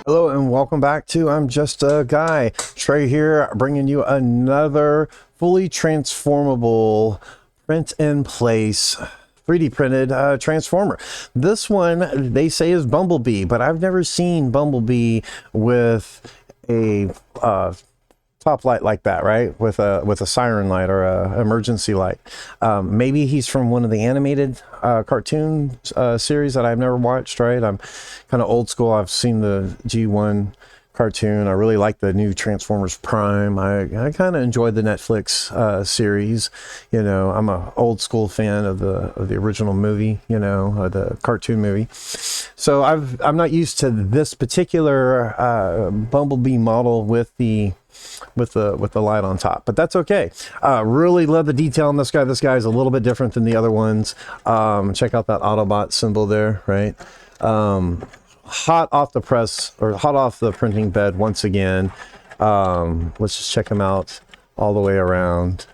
Hello and welcome back to I'm Just a Guy. Trey here, bringing you another fully transformable print in place 3D printed transformer. This one they say is Bumblebee, but I've never seen Bumblebee with a top light like that, right? With a siren light or a emergency light. Maybe he's from one of the animated cartoon series that I've never watched, right? I'm kind of old school. I've seen the G1 cartoon. I really like the new Transformers Prime. I kind of enjoyed the Netflix series. You know, I'm a old school fan of the original movie, you know, the cartoon movie. So I'm not used to this particular Bumblebee model with the light on top, but that's okay. Really love the detail on this guy. This guy is a little bit different than the other ones. Check out that Autobot symbol there, right? Hot off the press, or hot off the printing bed once again. Let's just check him out all the way around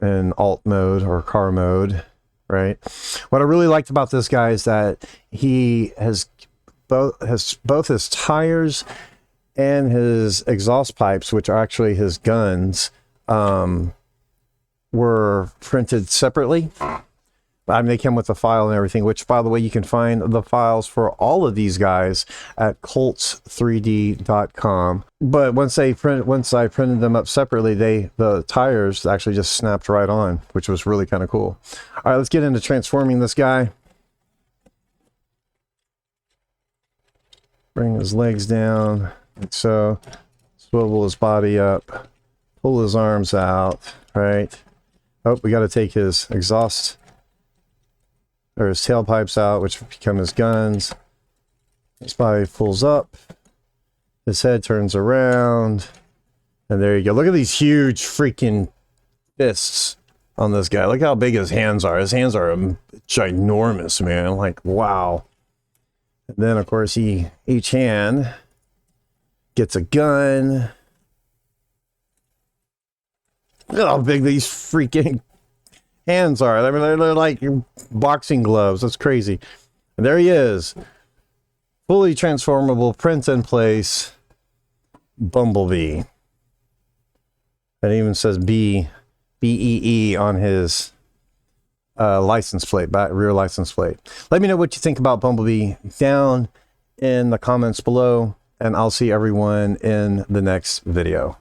in alt mode or car mode, right? What I really liked about this guy is that he has both his tires and his exhaust pipes, which are actually his guns, were printed separately. I mean, they come with a file and everything, which, by the way, you can find the files for all of these guys at colts3d.com. But once I printed them up separately, the tires actually just snapped right on, which was really kind of cool. All right, let's get into transforming this guy. Bring his legs down, like so. Swivel his body up, pull his arms out, right? Oh, we got to take his exhaust or his tailpipes out, which become his guns. His body pulls up, his head turns around, and there you go. Look at these huge freaking fists on this guy. Look how big his hands are. His hands are ginormous, man. Like, wow. And then, of course, each hand gets a gun. Look at how big these freaking hands are. I mean, they're like boxing gloves. That's crazy. And there he is. Fully transformable, print in place Bumblebee. It even says B-E-E on his license plate, rear license plate. Let me know what you think about Bumblebee down in the comments below, and I'll see everyone in the next video.